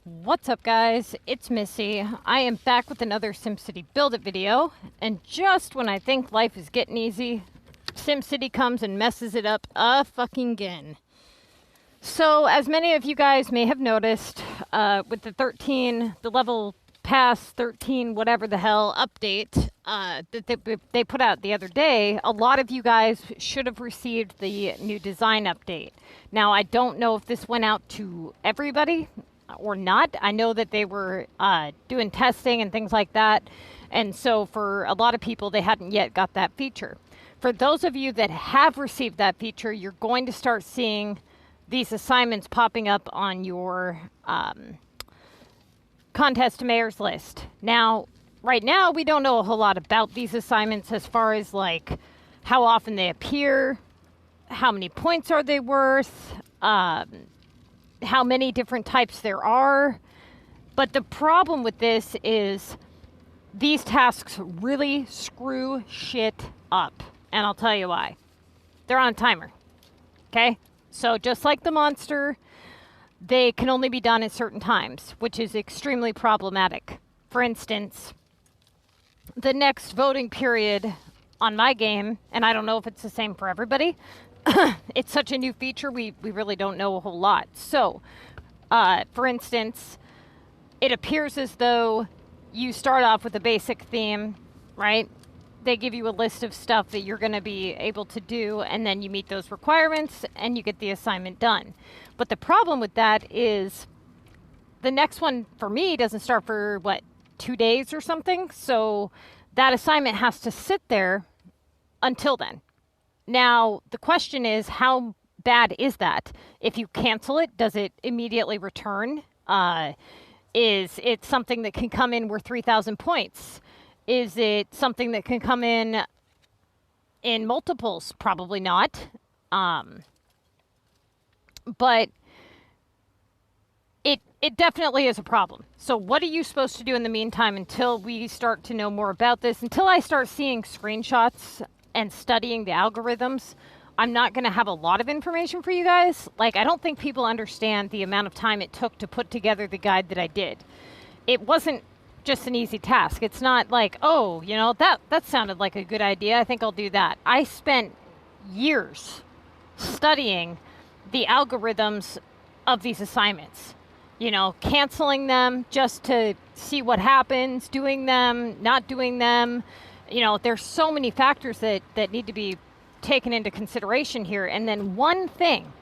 What's up, guys? It's Missy. I am back with another SimCity Buildit video, and just when I think life is getting easy, SimCity comes and messes it up fucking again. So, as many of you guys may have noticed, with the level pass 13 whatever the hell update that they put out the other day, a lot of you guys should have received the new design update. Now, I don't know if this went out to everybody or not. I know that they were doing testing and things like that, and so for a lot of people, they hadn't yet got that feature. For those of you that have received that feature, you're going to start seeing these assignments popping up on your contest mayor's list. Now, right now, we don't know a whole lot about these assignments as far as like how often they appear, how many points are they worth, how many different types there are. But the problem with this is these tasks really screw shit up. And I'll tell you why. They're on a timer. Okay? So just like the monster, they can only be done at certain times, which is extremely problematic. For instance, the next voting period on my game, and I don't know if it's the same for everybody, it's such a new feature, we really don't know a whole lot. So, for instance, it appears as though you start off with a basic theme, right? They give you a list of stuff that you're going to be able to do, and then you meet those requirements, and you get the assignment done. But the problem with that is the next one, for me, doesn't start for, 2 days or something? So that assignment has to sit there until then. Now, the question is, how bad is that? If you cancel it, does it immediately return? Is it something that can come in worth 3,000 points? Is it something that can come in multiples? Probably not. But it definitely is a problem. So what are you supposed to do in the meantime until we start to know more about this? Until I start seeing screenshots and studying the algorithms, I'm not going to have a lot of information for you guys. Like, I don't think people understand the amount of time it took to put together the guide that I did. It wasn't just an easy task. It's not like, oh, you know, that sounded like a good idea, I think I'll do that. I spent years studying the algorithms of these assignments. You know, canceling them just to see what happens, doing them, not doing them. You know, there's so many factors that need to be taken into consideration here. And then one thing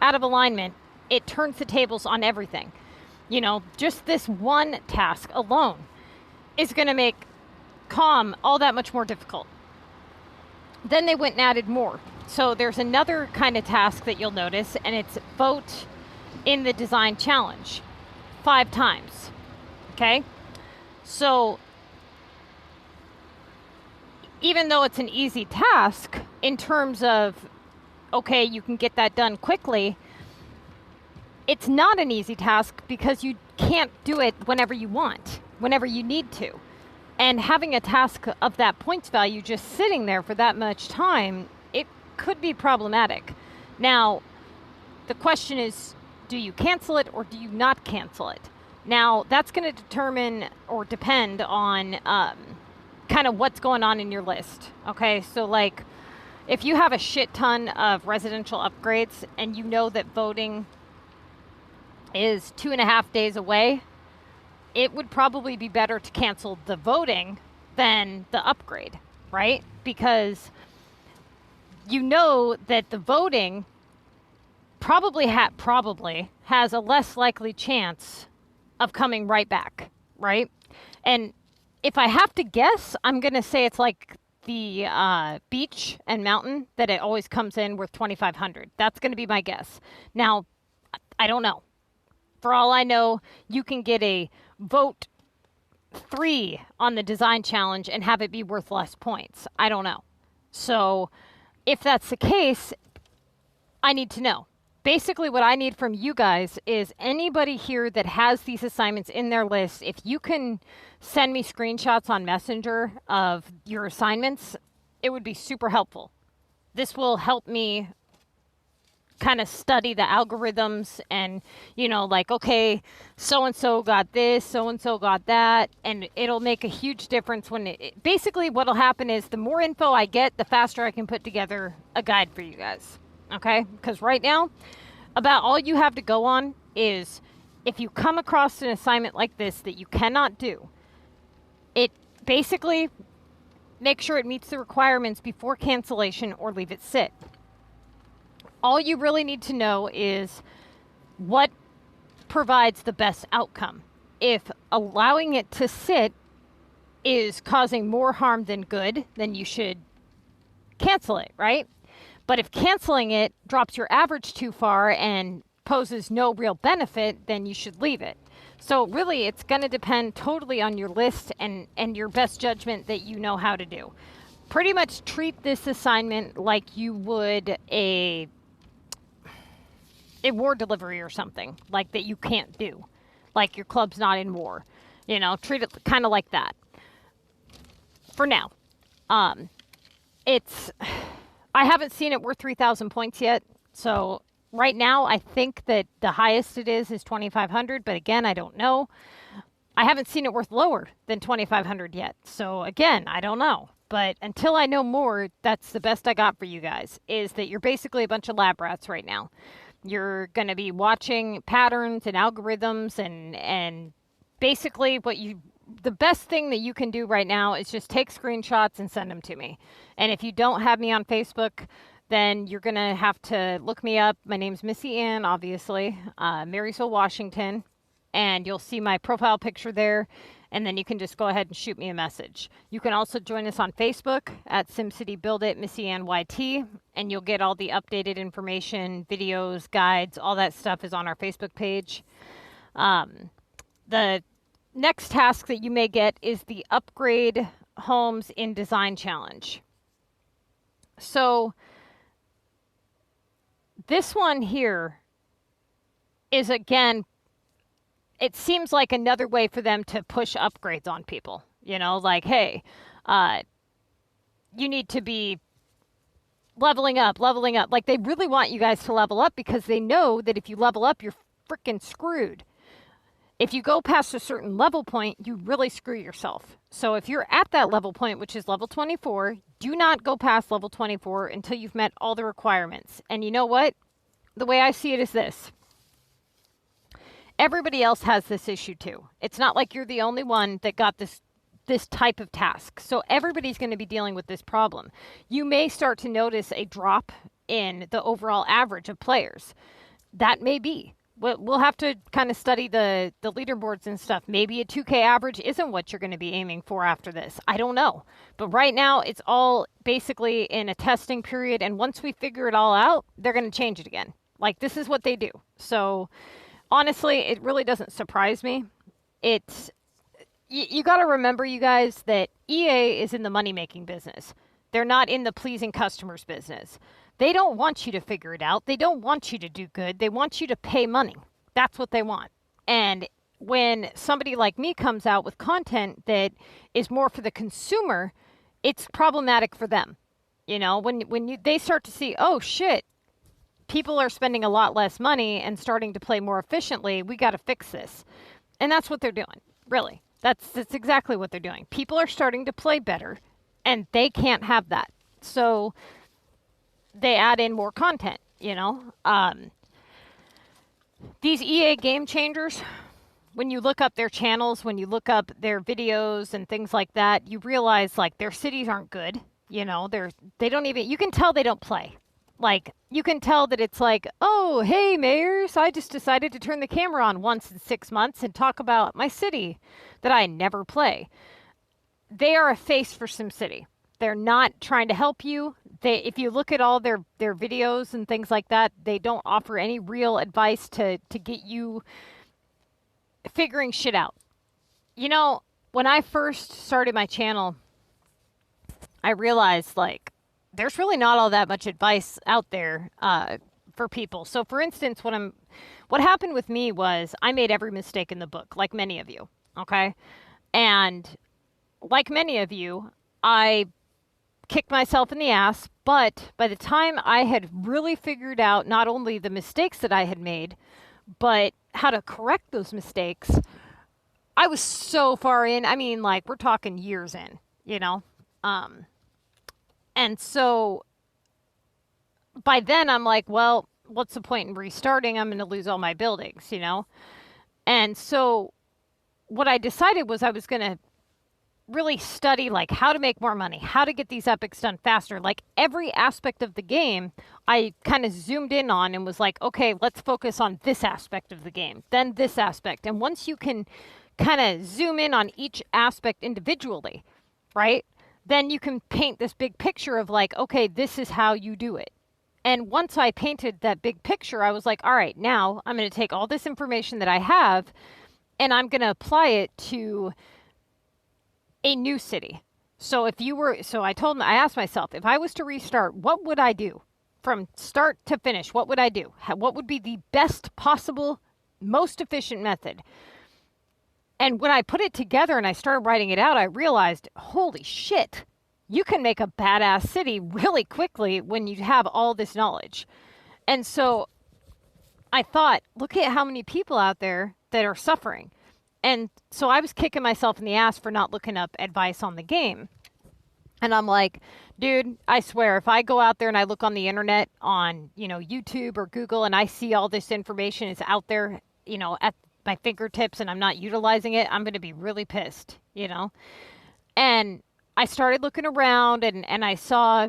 out of alignment, it turns the tables on everything. You know, just this one task alone is going to make CoM all that much more difficult. Then they went and added more. So there's another kind of task that you'll notice, and it's vote in the design challenge 5 times. Okay? So even though it's an easy task in terms of, okay, you can get that done quickly, it's not an easy task because you can't do it whenever you want, whenever you need to. And having a task of that points value just sitting there for that much time, it could be problematic. Now, the question is, do you cancel it or do you not cancel it? Now, that's going to determine or depend on kind of what's going on in your list. Okay, so like if you have a shit ton of residential upgrades and you know that voting is 2.5 days away, it would probably be better to cancel the voting than the upgrade, right? Because you know that the voting probably has a less likely chance of coming right back, right? And if I have to guess, I'm going to say it's like the beach and mountain that it always comes in worth 2,500. That's going to be my guess. Now, I don't know. For all I know, you can get a vote 3 on the design challenge and have it be worth less points. I don't know. So if that's the case, I need to know. Basically, what I need from you guys is anybody here that has these assignments in their list, if you can send me screenshots on Messenger of your assignments, it would be super helpful. This will help me kind of study the algorithms and, you know, like, okay, so-and-so got this, so-and-so got that, and it'll make a huge difference when basically what'll happen is the more info I get, the faster I can put together a guide for you guys, okay? Because right now, about all you have to go on is if you come across an assignment like this that you cannot do, it basically make sure it meets the requirements before cancellation or leave it sit. All you really need to know is what provides the best outcome. If allowing it to sit is causing more harm than good, then you should cancel it, right? But if canceling it drops your average too far and poses no real benefit, then you should leave it. So really, it's going to depend totally on your list and your best judgment that you know how to do. Pretty much treat this assignment like you would a war delivery or something, like that you can't do. Like your club's not in war. You know, treat it kind of like that. For now. I haven't seen it worth 3,000 points yet, so right now, I think that the highest it is 2,500, but again, I don't know. I haven't seen it worth lower than 2,500 yet, so again, I don't know. But until I know more, that's the best I got for you guys, is that you're basically a bunch of lab rats right now. You're going to be watching patterns and algorithms, and basically the best thing that you can do right now is just take screenshots and send them to me. And if you don't have me on Facebook, then you're going to have to look me up. My name's MissyAnne, obviously, Marysville, Washington, and you'll see my profile picture there, and then you can just go ahead and shoot me a message. You can also join us on Facebook at SimCity Buildit, MissyAnneTTVYT, and you'll get all the updated information, videos, guides, all that stuff is on our Facebook page. The next task that you may get is the Upgrade Homes in Design Challenge. So this one here is, again, it seems like another way for them to push upgrades on people. You know, like, hey, you need to be leveling up. Like, they really want you guys to level up because they know that if you level up, you're freaking screwed. If you go past a certain level point, you really screw yourself. So if you're at that level point, which is level 24, do not go past level 24 until you've met all the requirements. And you know what? The way I see it is this. Everybody else has this issue too. It's not like you're the only one that got this type of task. So everybody's going to be dealing with this problem. You may start to notice a drop in the overall average of players. That may be. We'll have to kind of study the leaderboards and stuff. Maybe a 2K average isn't what you're going to be aiming for after this. I don't know. But right now, it's all basically in a testing period. And once we figure it all out, they're going to change it again. Like, this is what they do. So, honestly, it really doesn't surprise me. You got to remember, you guys, that EA is in the money-making business. They're not in the pleasing customers business. They don't want you to figure it out. They don't want you to do good. They want you to pay money. That's what they want. And when somebody like me comes out with content that is more for the consumer, it's problematic for them. You know, when they start to see, oh, shit, people are spending a lot less money and starting to play more efficiently, we got to fix this. And that's what they're doing, really. That's exactly what they're doing. People are starting to play better, and they can't have that. So they add in more content, you know. These EA game changers, when you look up their channels, when you look up their videos and things like that, you realize, like, their cities aren't good. You know, they don't even, you can tell they don't play. Like, you can tell that it's like, oh, hey, mayors, I just decided to turn the camera on once in 6 months and talk about my city that I never play. They are a face for SimCity. They're not trying to help you. If you look at all their videos and things like that, they don't offer any real advice to get you figuring shit out. You know, when I first started my channel, I realized, like, there's really not all that much advice out there for people. So, for instance, what happened with me was I made every mistake in the book, like many of you, okay? And like many of you, I kicked myself in the ass But by the time I had really figured out not only the mistakes that I had made, but how to correct those mistakes, I was so far in. I mean, like, we're talking years in, you know? And so by then I'm like, well, what's the point in restarting? I'm going to lose all my buildings, you know? And so what I decided was I was going to really study like how to make more money, how to get these epics done faster. Like every aspect of the game, I kind of zoomed in on and was like, okay, let's focus on this aspect of the game, then this aspect. And once you can kind of zoom in on each aspect individually, right? Then you can paint this big picture of like, okay, this is how you do it. And once I painted that big picture, I was like, all right, now I'm going to take all this information that I have and I'm going to apply it to a new city. So I asked myself, if I was to restart, what would I do from start to finish? What would I do? What would be the best possible, most efficient method? And when I put it together and I started writing it out, I realized, holy shit, you can make a badass city really quickly when you have all this knowledge. And so I thought, look at how many people out there that are suffering. And so I was kicking myself in the ass for not looking up advice on the game. And I'm like, dude, I swear, if I go out there and I look on the internet on, YouTube or Google and I see all this information is out there, at my fingertips and I'm not utilizing it, I'm going to be really pissed, And I started looking around and I saw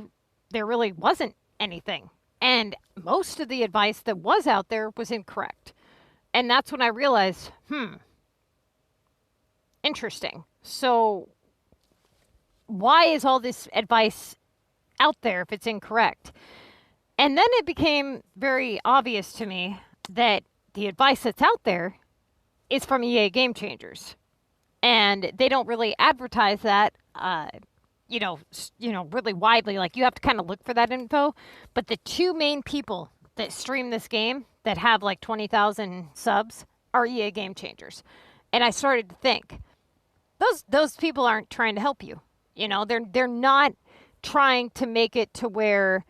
there really wasn't anything. And most of the advice that was out there was incorrect. And that's when I realized, interesting. So why is all this advice out there if it's incorrect? And then it became very obvious to me that the advice that's out there is from EA Game Changers. And they don't really advertise that, really widely. Like, you have to kind of look for that info. But the two main people that stream this game that have like 20,000 subs are EA Game Changers. And I started to think, those people aren't trying to help you. They're not trying to make it to where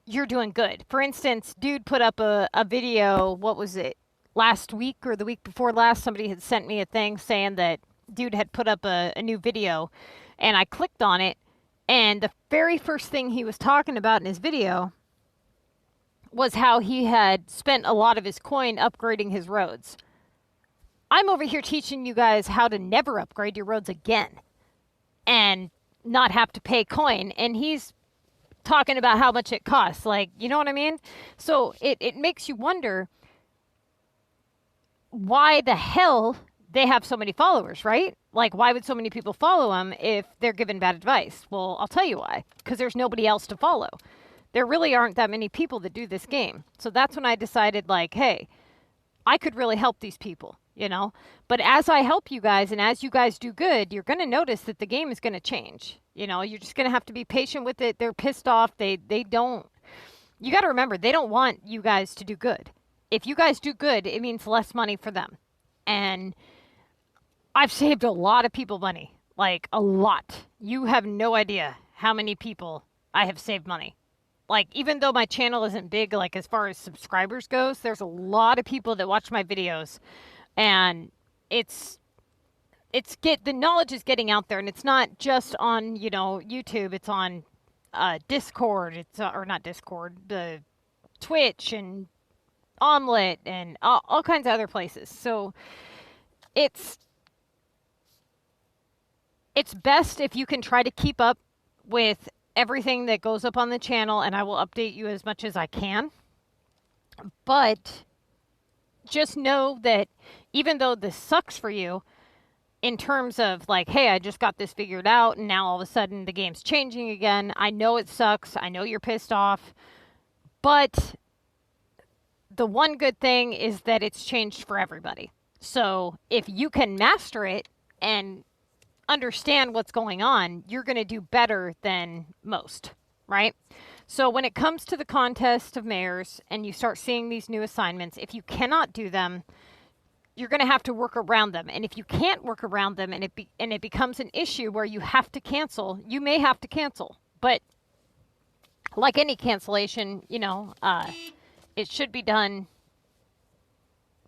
you're doing good. For instance, dude put up a video, what was it, last week or the week before last? Somebody had sent me a thing saying that dude had put up a new video, and I clicked on it, and the very first thing he was talking about in his video was how he had spent a lot of his coin upgrading his roads. I'm over here teaching you guys how to never upgrade your roads again and not have to pay coin. And he's talking about how much it costs. Like, you know what I mean? So it makes you wonder why the hell they have so many followers, right? Like, why would so many people follow them if they're given bad advice? Well, I'll tell you why. Because there's nobody else to follow. There really aren't that many people that do this game. So that's when I decided, like, hey, I could really help these people. But as I help you guys and as you guys do good, you're going to notice that the game is going to change. You're just going to have to be patient with it. They're pissed off. They don't, you got to remember, they don't want you guys to do good. If you guys do good, it means less money for them. And I've saved a lot of people money, like a lot. You have no idea how many people I have saved money. Like, even though my channel isn't big, like as far as subscribers goes, there's a lot of people that watch my videos. And the knowledge is getting out there, and it's not just on, YouTube. It's on Discord. Or not Discord, the Twitch and Omelette and all kinds of other places. So it's best if you can try to keep up with everything that goes up on the channel, and I will update you as much as I can. But just know that even though this sucks for you in terms of like, hey, I just got this figured out and now all of a sudden the game's changing again. I know it sucks. I know you're pissed off. But the one good thing is that it's changed for everybody. So if you can master it and understand what's going on, you're going to do better than most, right? So when it comes to the contest of mayors and you start seeing these new assignments, if you cannot do them, you're going to have to work around them. And if you can't work around them and it becomes an issue where you have to cancel, you may have to cancel. But like any cancellation, it should be done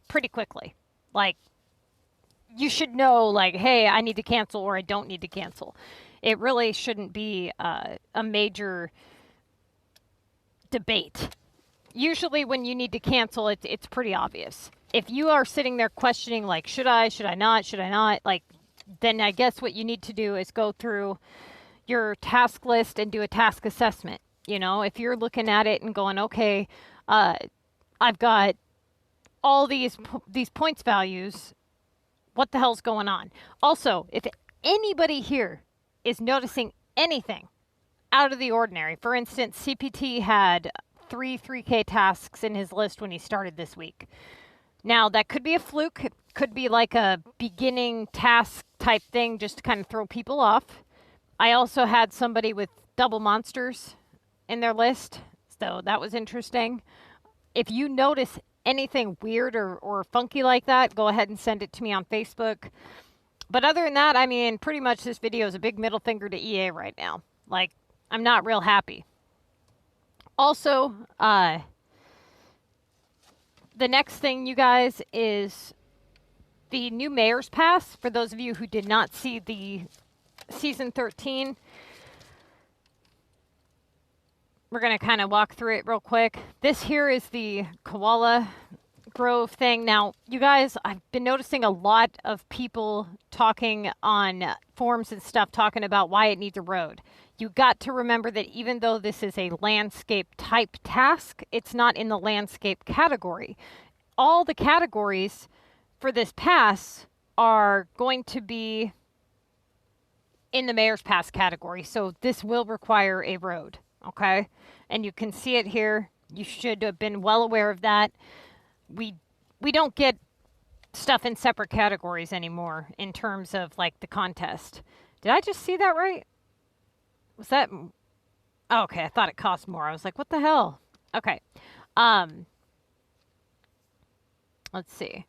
pretty quickly. Like, you should know, like, hey, I need to cancel or I don't need to cancel. It really shouldn't be a major debate. Usually when you need to cancel, it's pretty obvious. If you are sitting there questioning, like, should I not, like, then I guess what you need to do is go through your task list and do a task assessment. If you're looking at it and going, okay, I've got all these points values, what the hell's going on? Also, if anybody here is noticing anything out of the ordinary, for instance, CPT had 3K tasks in his list when he started this week. Now, that could be a fluke. It could be like a beginning task type thing just to kind of throw people off. I also had somebody with double monsters in their list, so that was interesting. If you notice anything weird or funky like that, go ahead and send it to me on Facebook. But other than that, I mean, pretty much this video is a big middle finger to EA right now. Like, I'm not real happy. Also, the next thing, you guys, is the new Mayor's Pass. For those of you who did not see the Season 13, we're going to kind of walk through it real quick. This here is the Koala Grove thing. Now, you guys, I've been noticing a lot of people talking on forums and stuff talking about why it needs a road. You got to remember that even though this is a landscape type task, it's not in the landscape category. All the categories for this pass are going to be in the Mayor's Pass category, so this will require a road, okay? And you can see it here. You should have been well aware of that. We don't get stuff in separate categories anymore in terms of, like, the contest. Did I just see that right? Was that... Oh, okay, I thought it cost more. I was like, what the hell? Okay. Let's see.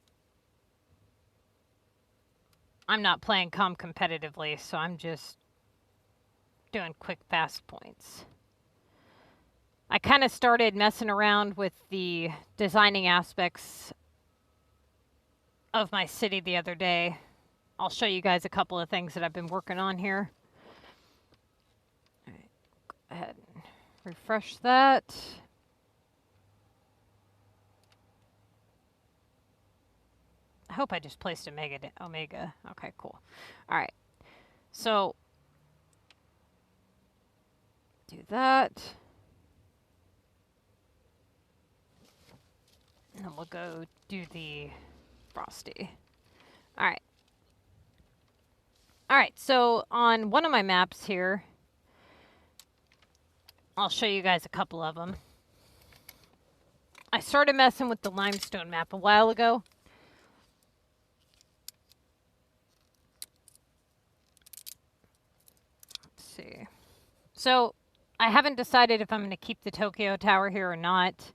I'm not playing CoM competitively, so I'm just doing quick, fast points. I kind of started messing around with the designing aspects of my city the other day. I'll show you guys a couple of things that I've been working on here. All right, go ahead and refresh that. I hope I just placed Omega. Okay, cool. All right. So, do that. And then we'll go do the Frosty. All right. All right, so on one of my maps here, I'll show you guys a couple of them. I started messing with the limestone map a while ago. Let's see. So I haven't decided if I'm going to keep the Tokyo Tower here or not.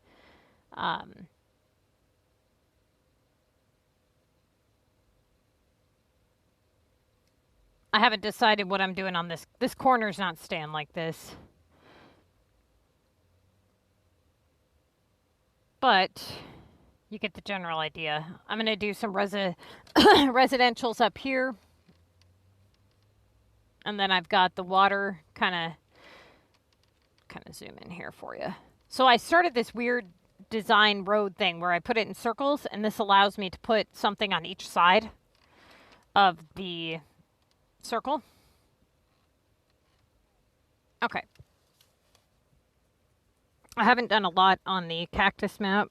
I haven't decided what I'm doing on this. This corner's not staying like this. But you get the general idea. I'm going to do some residentials up here. And then I've got the water kind of zoom in here for you. So I started this weird design road thing where I put it in circles, and this allows me to put something on each side of the circle. Okay. I haven't done a lot on the cactus map.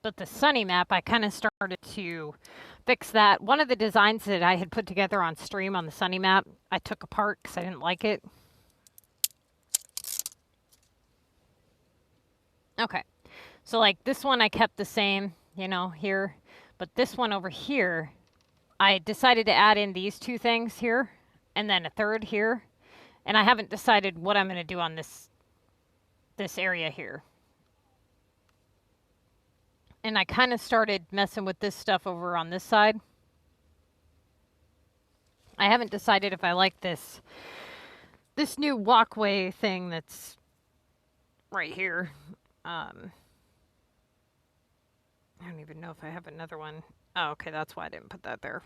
But the sunny map, I kind of started to fix that. One of the designs that I had put together on stream on the sunny map, I took apart because I didn't like it. Okay, so like this one I kept the same, you know, here. But this one over here, I decided to add in these two things here and then a third here. And I haven't decided what I'm going to do on this area here. And I kind of started messing with this stuff over on this side. I haven't decided if I like this new walkway thing that's right here. I don't even know if I have another one. Oh, okay, that's why I didn't put that there.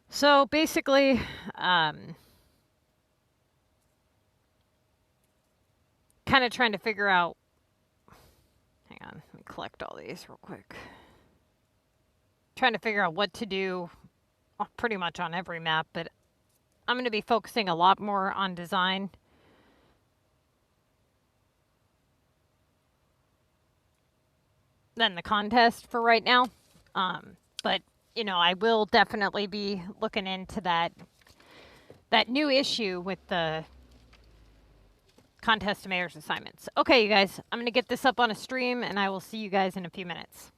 So basically, kind of trying to figure out. Hang on, let me collect all these real quick. Trying to figure out what to do pretty much on every map, but I'm going to be focusing a lot more on design. Than the contest for right now. But, you know, I will definitely be looking into that new issue with the contest to mayor's assignments. Okay, you guys, I'm going to get this up on a stream, and I will see you guys in a few minutes.